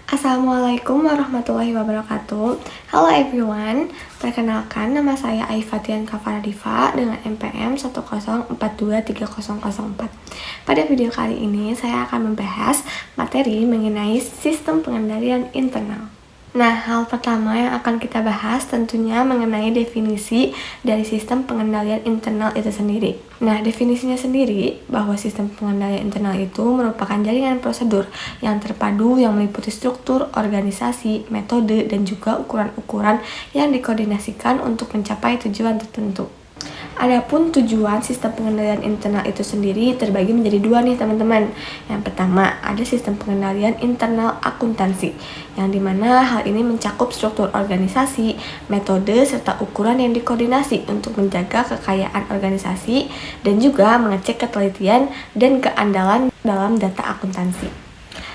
Assalamualaikum warahmatullahi wabarakatuh. Halo everyone, perkenalkan nama saya Aifatian Kafaradifa dengan NPM 104230004. Pada video kali ini saya akan membahas materi mengenai sistem pengendalian internal. Nah, hal pertama yang akan kita bahas tentunya mengenai definisi dari sistem pengendalian internal itu sendiri. Nah, definisinya sendiri bahwa sistem pengendalian internal itu merupakan jaringan prosedur yang terpadu yang meliputi struktur, organisasi, metode, dan juga ukuran-ukuran yang dikoordinasikan untuk mencapai tujuan tertentu. Adapun tujuan sistem pengendalian internal itu sendiri terbagi menjadi dua nih teman-teman. Yang pertama, ada sistem pengendalian internal akuntansi, yang dimana hal ini mencakup struktur organisasi, metode, serta ukuran yang dikoordinasi untuk menjaga kekayaan organisasi dan juga mengecek ketelitian dan keandalan dalam data akuntansi.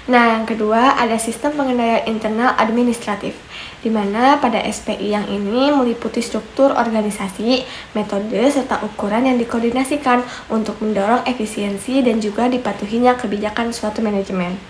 Nah, yang kedua ada sistem pengendalian internal administratif, di mana pada SPI yang ini meliputi struktur organisasi, metode, serta ukuran yang dikoordinasikan untuk mendorong efisiensi dan juga dipatuhinya kebijakan suatu manajemen.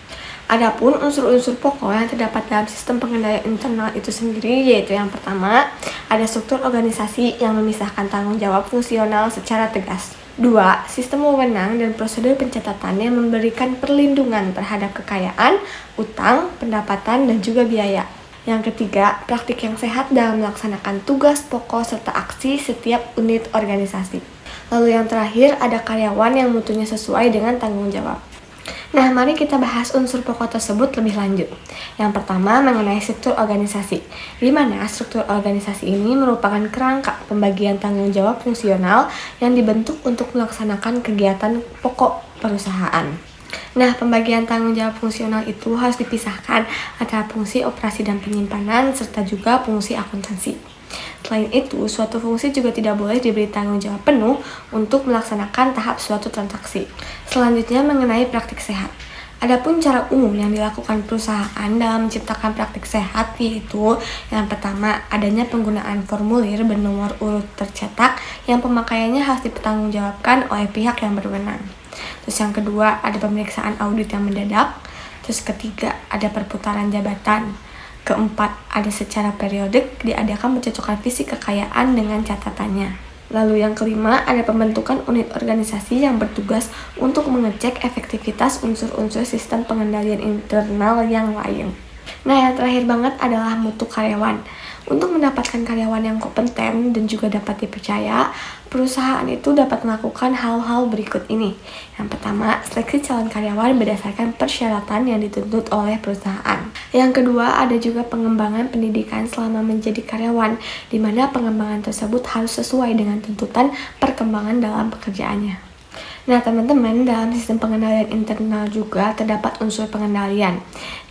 Adapun unsur-unsur pokok yang terdapat dalam sistem pengendalian internal itu sendiri yaitu yang pertama, ada struktur organisasi yang memisahkan tanggung jawab fungsional secara tegas. 2. Sistem wewenang dan prosedur pencatatan yang memberikan perlindungan terhadap kekayaan, utang, pendapatan, dan juga biaya. Yang ketiga, praktik yang sehat dalam melaksanakan tugas pokok serta aksi setiap unit organisasi. Lalu yang terakhir, ada karyawan yang mutunya sesuai dengan tanggung jawab. Nah, mari kita bahas unsur pokok tersebut lebih lanjut. Yang pertama mengenai struktur organisasi, di mana struktur organisasi ini merupakan kerangka pembagian tanggung jawab fungsional yang dibentuk untuk melaksanakan kegiatan pokok perusahaan. Nah, pembagian tanggung jawab fungsional itu harus dipisahkan antara fungsi operasi dan penyimpanan serta juga fungsi akuntansi. Selain itu, suatu fungsi juga tidak boleh diberi tanggung jawab penuh untuk melaksanakan tahap suatu transaksi. Selanjutnya mengenai praktik sehat. Adapun cara umum yang dilakukan perusahaan dalam menciptakan praktik sehat yaitu yang pertama, adanya penggunaan formulir bernomor urut tercetak yang pemakaiannya harus dipertanggungjawabkan oleh pihak yang berwenang. Terus yang kedua, ada pemeriksaan audit yang mendadak. Terus ketiga, ada perputaran jabatan. Keempat, ada secara periodik diadakan pencocokan fisik kekayaan dengan catatannya. Lalu yang kelima, ada pembentukan unit organisasi yang bertugas untuk mengecek efektivitas unsur-unsur sistem pengendalian internal yang lain. Nah, yang terakhir banget adalah mutu karyawan. Untuk mendapatkan karyawan yang kompeten dan juga dapat dipercaya, perusahaan itu dapat melakukan hal-hal berikut ini. Yang pertama, seleksi calon karyawan berdasarkan persyaratan yang dituntut oleh perusahaan. Yang kedua, ada juga pengembangan pendidikan selama menjadi karyawan, di mana pengembangan tersebut harus sesuai dengan tuntutan perkembangan dalam pekerjaannya. Nah, teman-teman, dalam sistem pengendalian internal juga terdapat unsur pengendalian,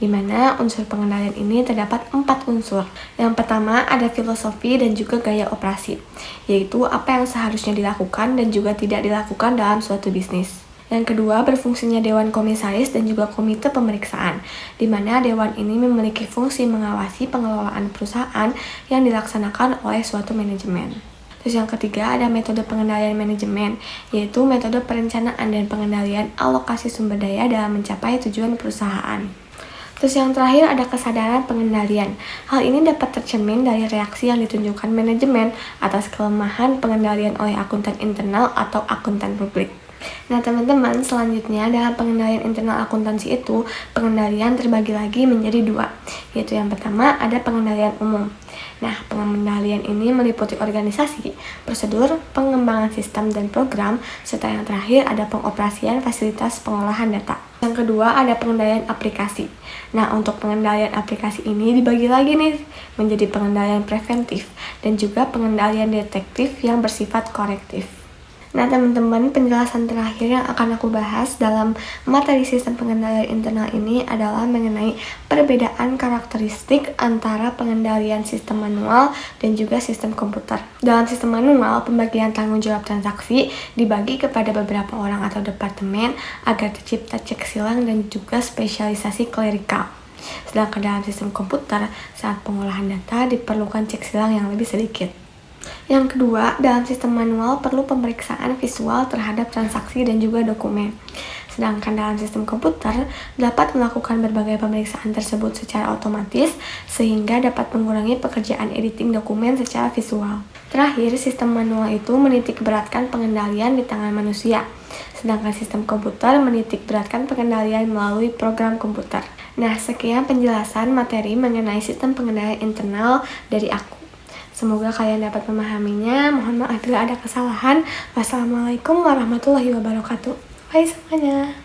di mana unsur pengendalian ini terdapat 4 unsur. Yang pertama, ada filosofi dan juga gaya operasi, yaitu apa yang seharusnya dilakukan dan juga tidak dilakukan dalam suatu bisnis. Yang kedua, berfungsinya Dewan Komisaris dan juga Komite Pemeriksaan, di mana dewan ini memiliki fungsi mengawasi pengelolaan perusahaan yang dilaksanakan oleh suatu manajemen. Terus yang ketiga, ada metode pengendalian manajemen, yaitu metode perencanaan dan pengendalian alokasi sumber daya dalam mencapai tujuan perusahaan. Terus yang terakhir, ada kesadaran pengendalian. Hal ini dapat tercermin dari reaksi yang ditunjukkan manajemen atas kelemahan pengendalian oleh akuntan internal atau akuntan publik. Nah, teman-teman, selanjutnya dalam pengendalian internal akuntansi itu, pengendalian terbagi lagi menjadi 2, yaitu yang pertama ada pengendalian umum. Nah, pengendalian ini meliputi organisasi, prosedur, pengembangan sistem dan program, serta yang terakhir ada pengoperasian fasilitas pengolahan data. Yang kedua ada pengendalian aplikasi. Nah, untuk pengendalian aplikasi ini dibagi lagi nih menjadi pengendalian preventif dan juga pengendalian detektif yang bersifat korektif. Nah, teman-teman, penjelasan terakhir yang akan aku bahas dalam materi sistem pengendalian internal ini adalah mengenai perbedaan karakteristik antara pengendalian sistem manual dan juga sistem komputer. Dalam sistem manual, pembagian tanggung jawab transaksi dibagi kepada beberapa orang atau departemen agar tercipta cek silang dan juga spesialisasi klerikal. Sedangkan dalam sistem komputer, saat pengolahan data diperlukan cek silang yang lebih sedikit. Yang kedua, dalam sistem manual perlu pemeriksaan visual terhadap transaksi dan juga dokumen. Sedangkan dalam sistem komputer dapat melakukan berbagai pemeriksaan tersebut secara otomatis sehingga dapat mengurangi pekerjaan editing dokumen secara visual. Terakhir, sistem manual itu menitikberatkan pengendalian di tangan manusia, sedangkan sistem komputer menitikberatkan pengendalian melalui program komputer. Nah, sekian penjelasan materi mengenai sistem pengendalian internal dari aku. Semoga kalian dapat memahaminya. Mohon maaf bila ada kesalahan. Wassalamualaikum warahmatullahi wabarakatuh. Bye semuanya.